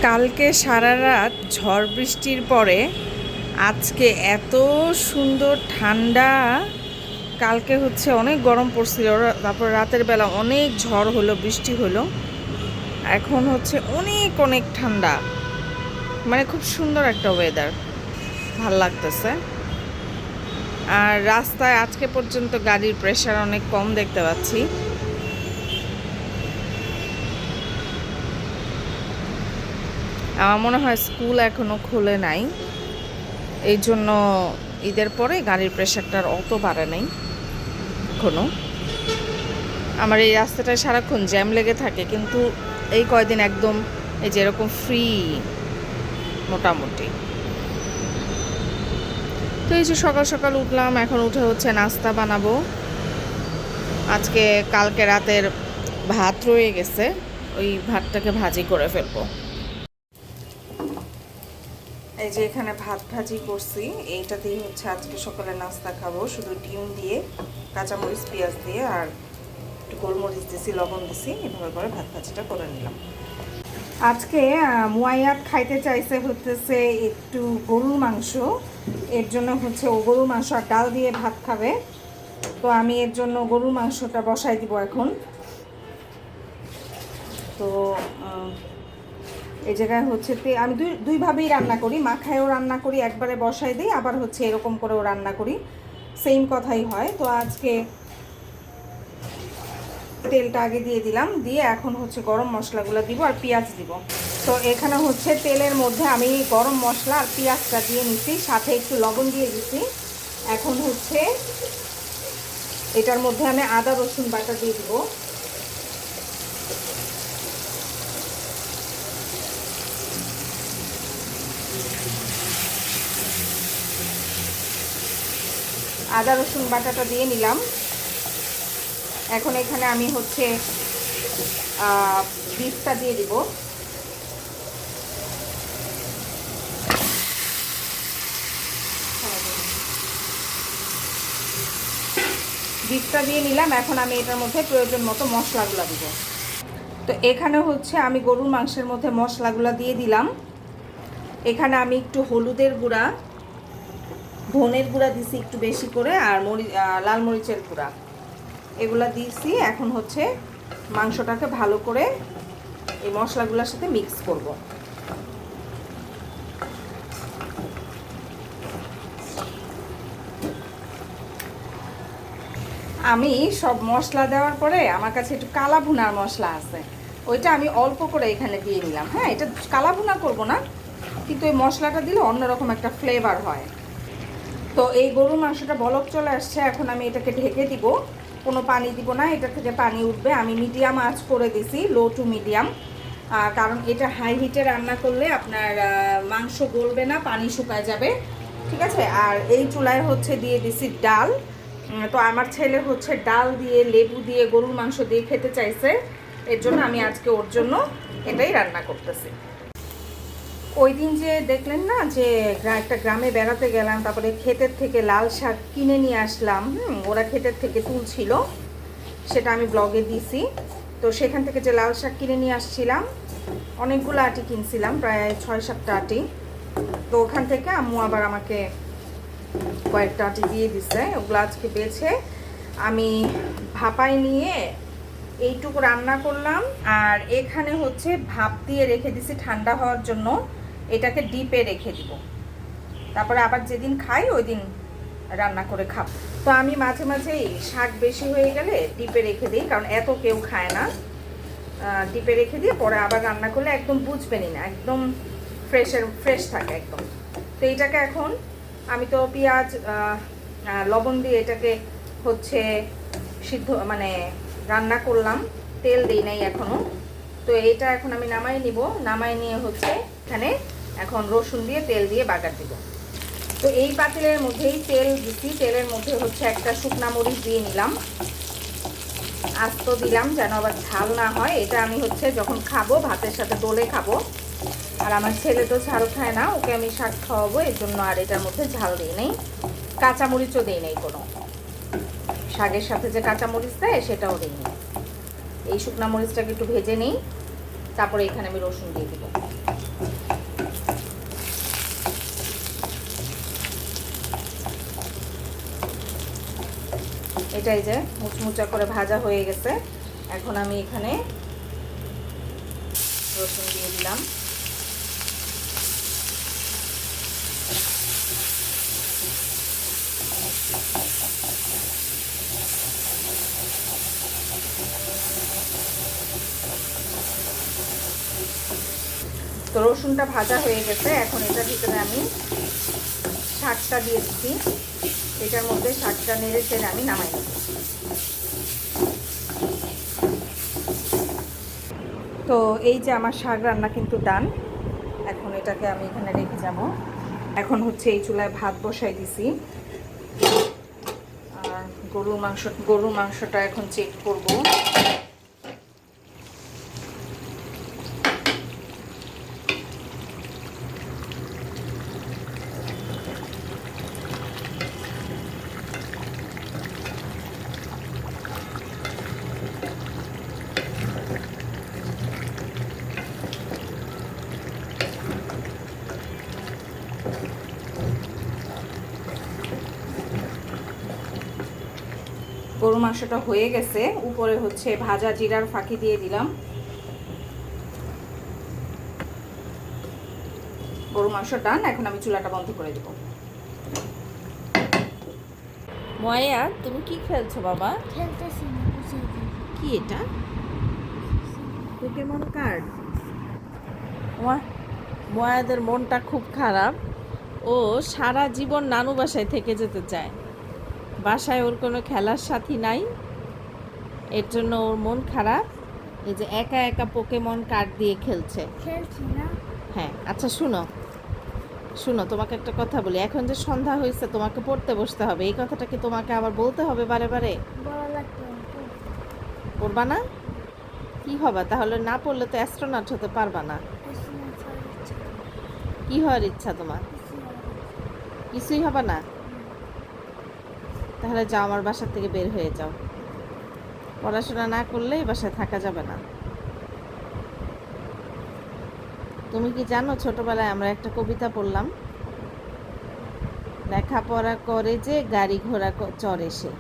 কালকে সারা রাত ঝড় বৃষ্টির পরে আজকে এত সুন্দর ঠান্ডা। কালকে হচ্ছে অনেক গরম পড়ছিল, তারপর রাতের বেলা অনেক ঝড় হলো, বৃষ্টি হলো। এখন হচ্ছে অনেক অনেক ঠান্ডা, মানে খুব সুন্দর একটা ওয়েদার, ভাল লাগতেছে। আর রাস্তায় আজকে পর্যন্ত গাড়ির প্রেশার অনেক কম দেখতে পাচ্ছি। আমার মনে হয় স্কুল এখনো খোলে নাই, এই জন্য ঈদের পরে গাড়ির প্রেশারটা আর অত বাড়ে নাই এখনো। আমার এই রাস্তাটায় সারাক্ষণ জ্যাম লেগে থাকে, কিন্তু এই কয়দিন একদম এই যে এরকম ফ্রি মোটামুটি। তো এই যে সকাল সকাল উঠলাম, এখন উঠে হচ্ছে নাস্তা বানাবো। আজকে কালকে রাতের ভাত রয়ে গেছে, ওই ভাতটাকে ভাজি করে ফেলবো। এই যে এখানে ভাত ভাজি করছি, এইটা দিয়ে হচ্ছে আজকে সকালে নাস্তা খাবো, শুধু ডিম দিয়ে, কাঁচামরিচ পেঁয়াজ দিয়ে আর একটু গোলমরিচ দিছি, লবণ দিছি, এভাবে করে ভাত ভাজিটা করে নিলাম। আজকে মুয়াইয়াত খাইতে চাইছে হচ্ছে একটু গরুর মাংস, এর জন্য হচ্ছে ও গরুর মাংস আর ডাল দিয়ে ভাত খাবে। তো আমি এর জন্য গরুর মাংসটা বসাই দিব এখন। তো এই জায়গায় হচ্ছে আমি দুইভাবেই রান্না করি, মাখায়ও রান্না করি, একবারে বসাই দিই, আবার হচ্ছে এরকম করেও রান্না করি, সেম কথাই হয়। তো আজকে তেলটা আগে দিয়ে দিলাম, দিয়ে এখন হচ্ছে গরম মশলাগুলো দিব আর পেঁয়াজ দিব। তো এখানে হচ্ছে তেলের মধ্যে আমি গরম মশলা আর পেঁয়াজটা দিয়ে নিচ্ছি, সাথে একটু লবণ দিয়ে দিচ্ছি। এখন হচ্ছে এটার মধ্যে আমি আদা রসুন বাটা দিয়ে দিব। আদা রসুন বাটাটা দিয়ে নিলাম। এখন এখানে আমি হচ্ছে বিফটা দিয়ে দিব। বিফটা দিয়ে নিলাম, এখন আমি এটার মধ্যে প্রয়োজন মতো মশলাগুলো দিব। তো এখানে হচ্ছে আমি গরুর মাংসের মধ্যে মশলাগুলো দিয়ে দিলাম। এখানে আমি একটু হলুদের গুঁড়া, ধনের গুঁড়া দিছি একটু বেশি করে, আর লাল মরিচের গুঁড়া এগুলা দিয়েছি। এখন হচ্ছে মাংসটাকে ভালো করে এই মশলাগুলোর সাথে মিক্স করব। আমি সব মশলা দেওয়ার পরে আমার কাছে একটু কালা ভুনার মশলা আছে, ওইটা আমি অল্প করে এখানে দিয়ে নিলাম। হ্যাঁ, এটা কালা ভুনা করবো না, কিন্তু এই মশলাটা দিলে অন্যরকম একটা ফ্লেভার হয়। তো এই গরুর মাংসটা বলক চলে আসছে, এখন আমি এটাকে ঢেকে দিব, কোনো পানি দিব না, এটা থেকে পানি উঠবে। আমি মিডিয়াম আঁচ করে দিছি, লো টু মিডিয়াম, কারণ এটা হাই হিটে রান্না করলে আপনার মাংস গলবে না, পানি শুকায় যাবে, ঠিক আছে। আর এই চুলায় হচ্ছে দিয়ে দিছি ডাল। তো আমার ছেলে হচ্ছে ডাল দিয়ে লেবু দিয়ে গরুর মাংস দিয়ে খেতে চাইছে, এর জন্য আমি আজকে ওর জন্য এটাই রান্না করতেছি। ওই দিন যে দেখলেন না যে একটা গ্রামে বেড়াতে গেলাম, তারপরে ক্ষেতের থেকে লাল শাক কিনে নিয়ে আসলাম, ওরা ক্ষেতের থেকে তুলছিল, সেটা আমি ব্লগে দিছি। তো সেখান থেকে যে লাল শাক কিনে নিয়ে আসছিলাম, অনেকগুলো আটি কিনছিলাম, প্রায় 6-7টা আটি। তো ওখান থেকে আম্মু আবার আমাকে কয়েকটা আটি দিয়ে দিছে, ওগুলো আজকে বেছে আমি ভাপায় নিয়ে এইটুকু রান্না করলাম। আর এখানে হচ্ছে ভাপ দিয়ে রেখে দিছি ঠান্ডা হওয়ার জন্য, এটাকে ডিপে রেখে দিব, তারপরে আবার যেদিন খাই ওই দিন রান্না করে খাব। তো আমি মাঝে মাঝেই শাক বেশি হয়ে গেলে ডিপে রেখে দিই, কারণ এত কেউ খায় না। ডিপে রেখে দিয়ে পরে আবার রান্না করলে একদম বুঝবেনই না, একদম ফ্রেশ থাকে একদম। তো এইটাকে এখন আমি তো পেঁয়াজ লবণ দিয়ে এটাকে হচ্ছে সিদ্ধ মানে রান্না করলাম, তেল দিই নাই এখনও। তো এইটা এখন আমি নামাই নিব, নামাই নিয়ে হচ্ছে এখানে এখন রসুন দিয়ে তেল দিয়ে বাগার দিব। তো এই পাতিলের মধ্যেই তেল দিচ্ছি, তেলের মধ্যে হচ্ছে একটা শুকনা মরিচ দিয়ে নিলাম, আস্ত দিলাম যেন আবার ঝাল না হয়। এটা আমি হচ্ছে যখন খাবো ভাতের সাথে দোলে খাবো, আর আমার ছেলে তো ঝাল খায় না, ওকে আমি শাক খাওয়াবো, এর জন্য আর এটার মধ্যে ঝাল দিই নেই, কাঁচামরিচও দিই নেই কোনো, শাকের সাথে যে কাঁচামরিচ দেয় সেটাও দিই নেই। এই শুকনা মরিচটাকে একটু ভেজে নিই, তারপরে এখানে আমি রসুন দিয়ে দিব। এটাই যে মুচমুচা করে ভাজা হয়ে গেছে। এখন আমি এখানে রসুন দিয়ে দিলাম। তো রসুনটা ভাজা হয়ে গেছে। এখন এটার ভিতরে আমি শাকটা দিয়ে দিচ্ছি। এটার মধ্যে শাকটা নেড়ে চেড়ে আমি নামাই নেব। তো এই যে আমার শাক রান্না কিন্তু ডান। এখন এটাকে আমি এখানে রেখে যাব। এখন হচ্ছে এই চুলায় ভাত বসাই দিছি। আর গরুর মাংসটা এখন চেক করব। গরু মাংসটা হয়ে গেছে। উপরে হচ্ছে ভাজা জিরার ফাঁকি দিয়ে দিলাম। গরু মাংস ডান। এখন আমি চুলাটা বন্ধ করে দেব। ময়া, তুমি কি খেলছো বাবা? খেলতেছি না, বুঝিয়ে দিই। কি এটা? Pokemon card. ময়াদের মনটা খুব খারাপ। ও সারা জীবন নানু বাসায় থেকে যেতে চায়। বাসায় ওর কোনো খেলার সাথী নাই, এর জন্য ওর মন খারাপ। এই যে একা একা পোকেমন কার্ড দিয়ে খেলছে। খেলছি না। হ্যাঁ, আচ্ছা শুনো শুনো, তোমাকে একটা কথা বলি। এখন যে সন্ধ্যা হয়েছে, তোমাকে পড়তে বসতে হবে। এই কথাটা কি তোমাকে আবার বলতে হবে বারে বারে? বড় লাগতো। পড়বা না? কি হবে তাহলে? না পড়লে তো অ্যাস্ট্রোনট হতে পারবা না। কি হওয়ার ইচ্ছা তোমার? কিছুই হবে না? তাহলে যাও, আমার বাসার থেকে বের হয়ে যাও। পড়াশোনা না করলে এই বাসায় থাকা যাবে না। তুমি কি জানো, ছোটবেলায় আমরা একটা কবিতা পড়লাম, লেখাপড়া করে যে গাড়ি ঘোড়া চড়ে সে।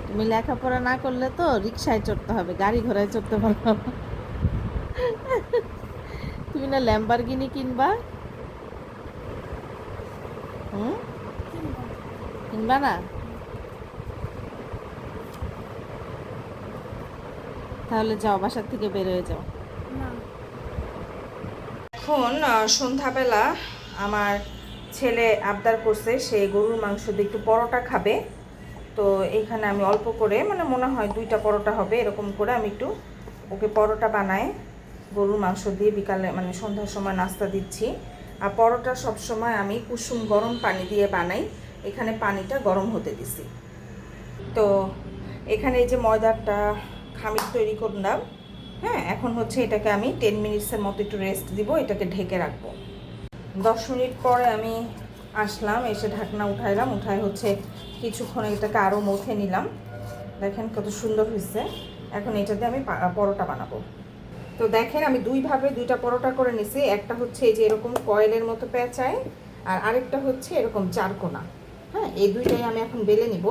তুমি লেখাপড়া না করলে তো রিক্সায় চড়তে হবে, গাড়ি ঘোড়ায় চড়তে পারবে না। তুমি না ল্যাম্বরগিনি কিনবা? কিনবা না? তাহলে যাও, বাসার থেকে বের হয়ে যাও। এখন সন্ধ্যাবেলা আমার ছেলে আবদার করছে, সে গরুর মাংস দিয়ে একটু পরোটা খাবে। তো এইখানে আমি অল্প করে, মানে মনে হয় 2টা পরোটা হবে, এরকম করে আমি একটু ওকে পরোটা বানায় গরুর মাংস দিয়ে বিকালে, মানে সন্ধ্যার সময় নাস্তা দিচ্ছি। আর পরোটা সবসময় আমি কুসুম গরম পানি দিয়ে বানাই। এখানে পানিটা গরম হতে দিছি। তো এখানে এই যে ময়দাটা খামির তৈরি করলাম। হ্যাঁ, এখন হচ্ছে এটাকে আমি 10 মিনিটসের মতো একটু রেস্ট দিব, এটাকে ঢেকে রাখবো। 10 মিনিট পরে আমি আসলাম, এসে ঢাকনা উঠাইলাম। উঠাই হচ্ছে কিছুক্ষণ এটাকে আরও মথে নিলাম। দেখেন কত সুন্দর হয়েছে। এখন এটাতে আমি পরোটা বানাবো। তো দেখেন আমি দুইভাবে 2টা পরোটা করে নিছি। একটা হচ্ছে এই যে এরকম কয়েলের মতো পেঁচায়, আর আরেকটা হচ্ছে এরকম চারকোনা। হ্যাঁ, এই দুইটাই আমি এখন বেলে নিব।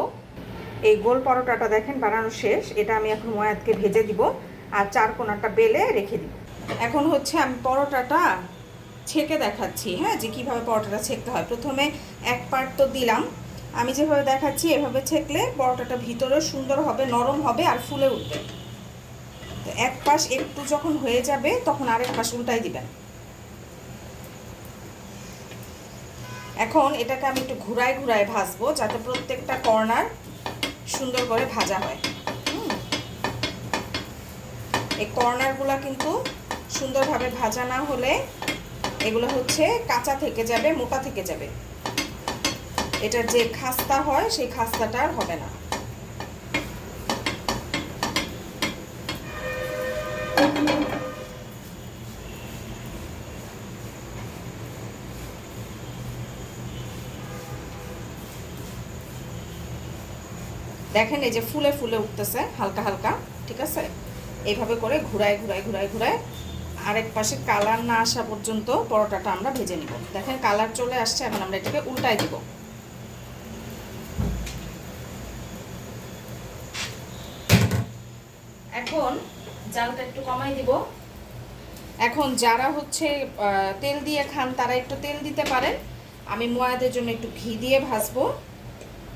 এই গোল পরোটাটা দেখেন বানানো শেষ। এটা আমি এখন ময়াদকে ভেজে দিব, আর চারকোনাটা বেলে রেখে দিব। এখন হচ্ছে আমি পরোটাটা ছেঁকে দেখাচ্ছি, হ্যাঁ, যে কীভাবে পরোটাটা ছেঁকতে হয়। প্রথমে এক পার্ট তো দিলাম, আমি যেভাবে দেখাচ্ছি এভাবে ছেঁকলে পরোটাটা ভিতরে সুন্দর হবে, নরম হবে আর ফুলে উঠবে। তো এক পাশ একটু যখন হয়ে যাবে তখন আরেক পাশ উল্টাই দিবেন। এখন এটাকে আমি একটু ঘুরায় ঘুরায় ভাজবো, যাতে প্রত্যেকটা কর্নার সুন্দর করে ভাজা হয়। এই কর্নারগুলো কিন্তু সুন্দরভাবে ভাজা না হলে এগুলো হচ্ছে কাঁচা থেকে যাবে, মোটা থেকে যাবে। এটার যে খাস্তা হয় সেই খাস্তাটা আর হবে না। দেখেন এই যে ফুলে ফুলে উঠতেছে হালকা হালকা, ঠিক আছে? এইভাবে করে ঘুরায় ঘুরায় ঘুরায় ঘুরায় আরেক পাশে কালার না আসা পর্যন্ত পরোটাটা আমরা ভেজে নিব। দেখেন কালার চলে আসছে, এখন আমরা এটাকে উল্টাই দিব। এখন জালটা একটু কমাই দিব। এখন যারা হচ্ছে তেল দিয়ে খান তারা একটু তেল দিতে পারেন। আমি মুয়াদের জন্য একটু ঘি দিয়ে ভাজবো,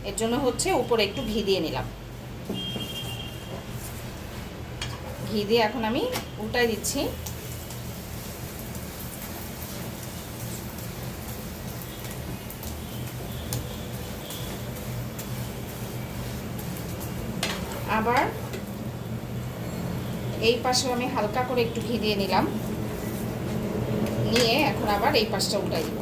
এর জন্য হচ্ছে উপরে একটু ঘি দিয়ে নিলাম। ঘি দিয়ে এখন আমি উল্টাই দিচ্ছি। আবার এই পাশেও আমি হালকা করে একটু ঘি দিয়ে নিলাম, নিয়ে এখন আবার এই পাশটা উল্টাই দিব।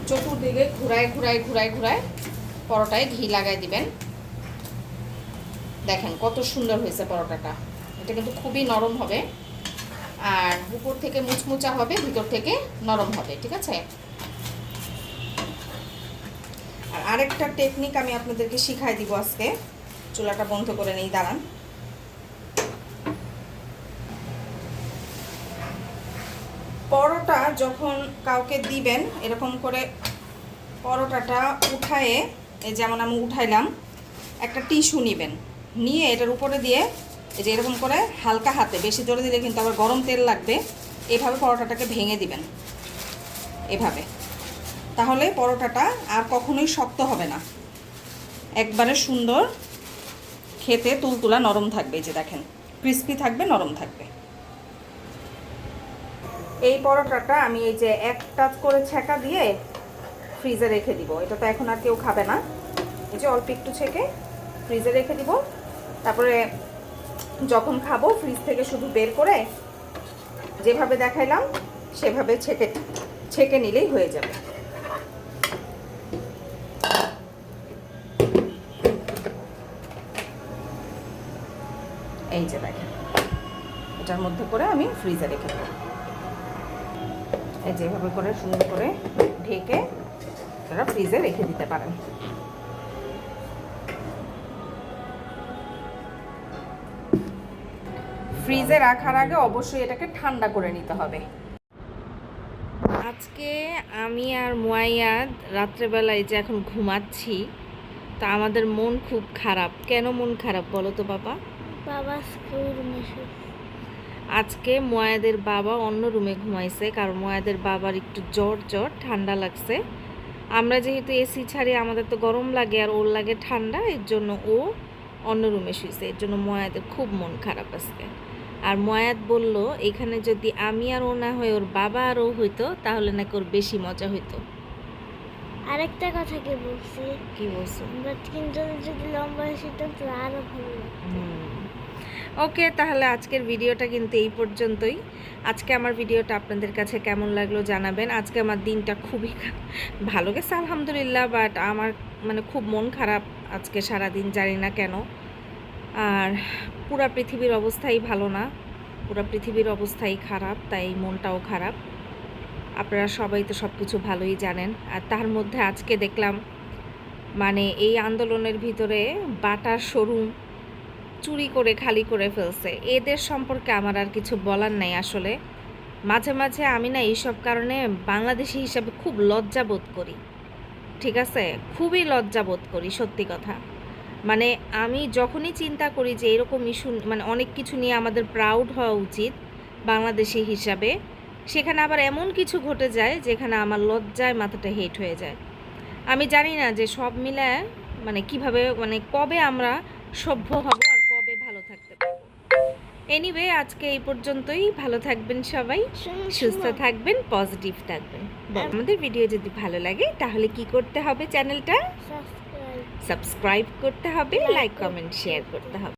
চতুর্দিকে ঘুরায় ঘুরায় ঘুরায় ঘুরায় পরোটায় ঘি লাগাই দিবেন। দেখেন কত সুন্দর হয়েছে পরোটাটা। এটা কিন্তু খুবই নরম হবে, আর উপর থেকে মুচমুচা হবে, ভিতর থেকে নরম হবে। ঠিক আছে, আর আরেকটা টেকনিক আমি আপনাদেরকে শিখাই দিব আজকে। চুলাটা বন্ধ করে নেই, দাঁড়ান। পরোটা যখন কাউকে দিবেন, এরকম করে পরোটাটা উঠায়ে, যেমন আমি উঠাইলাম, একটা টিস্যু নেবেন, নিয়ে এটার উপরে দিয়ে এই যে এরকম করে হালকা হাতে, বেশি জোরে দিলে কিন্তু আবার গরম তেল লাগবে, এভাবে পরোটাটাকে ভেঙে দিবেন এভাবে। তাহলে পরোটাটা আর কখনোই শক্ত হবে না, একবারে সুন্দর খেতে তুলতুলা নরম থাকবে। এই যে দেখেন, ক্রিস্পি থাকবে, নরম থাকবে। এই পরোটাটা আমি এই যে এক টাচ করে ছেঁকা দিয়ে ফ্রিজে রেখে দিব। এটা তো এখন আর কেউ খাবে না, এই যে অল্প একটু ছেঁকে ফ্রিজে রেখে দিব। তারপরে যখন খাবো ফ্রিজ থেকে শুধু বের করে যেভাবে দেখাইলাম সেভাবে ছেঁকে নিলেই হয়ে যাবে। এই যে দেখেন, এটার মধ্যে করে আমি ফ্রিজে রেখে দেবো। এই যেভাবে করে সুন্দর করে ঢেকে আপনারা ফ্রিজে রেখে দিতে পারেন। ফ্রিজে রাখার আগে অবশ্যই এটাকে ঠান্ডা করে নিতে হবে। আজকে আমি আর মুয়াইয়াদ রাত্রেবেলায় যে এখন ঘুমাচ্ছি, তা আমাদের মন খুব খারাপ। কেন মন খারাপ বলো তো বাবা? বাবা স্কুল রুমে আজকে মুয়াদের বাবা অন্য রুমে ঘুমাইছে, কারণ মুয়াদের বাবার একটু জ্বর ঠান্ডা লাগছে। আমরা যেহেতু এসি ছাড়ি, আমাদের তো গরম লাগে আর ওর লাগে ঠান্ডা, এর জন্য ও অন্য রুমে শুয়েছে। এর জন্য মুয়াদের খুব মন খারাপ আজকে। আর মুয়াদ বলল এখানে যদি আমি আর ও না হয়ে ওর বাবা আর ও হইতো তাহলে নাকি ওর বেশি মজা হইতো। আরেকটা কথা কি বলছি, কি বলছো? আমরা তিনজন যদি লম্বা সেটা তো আরো ভালো লাগতো। ওকে, তাহলে আজকের ভিডিওটা কিন্তু এই পর্যন্তই। আজকে আমার ভিডিওটা আপনাদের কাছে কেমন লাগলো জানাবেন। আজকে আমার দিনটা খুবই ভালো গেছে আলহামদুলিল্লাহ, বাট আমার মানে খুব মন খারাপ আজকে সারাদিন, জানি না কেন। আর পুরা পৃথিবীর অবস্থাই ভালো না, পুরা পৃথিবীর অবস্থাই খারাপ, তাই মনটাও খারাপ। আপনারা সবাই তো সব কিছু ভালোই জানেন। আর তার মধ্যে আজকে দেখলাম মানে এই আন্দোলনের ভিতরে বাটার শোরুম চুরি করে খালি করে ফেলছে। এদের সম্পর্কে আমার আর কিছু বলার নাই আসলে। মাঝে মাঝে আমি না এইসব কারণে বাংলাদেশি হিসাবে খুব লজ্জাবোধ করি। ঠিক আছে, খুবই লজ্জাবোধ করি, সত্যি কথা। মানে আমি যখনই চিন্তা করি যে এরকম ইস্যু, মানে অনেক কিছু নিয়ে আমাদের প্রাউড হওয়া উচিত বাংলাদেশি হিসাবে, সেখানে আবার এমন কিছু ঘটে যায় যেখানে আমার লজ্জায় মাথাটা হেট হয়ে যায়। আমি জানি না যে সব মিলায় মানে কিভাবে, মানে কবে আমরা সভ্য হব আর কবে ভালো থাকতে পারবো। এনিওয়ে, আজকে এই পর্যন্তই। ভালো থাকবেন সবাই, সুস্থ থাকবেন, পজিটিভ থাকবেন। আমাদের ভিডিও যদি ভালো লাগে তাহলে কি করতে হবে? চ্যানেলটা সাবস্ক্রাইব করতে হবে, লাইক কমেন্ট শেয়ার করতে হবে।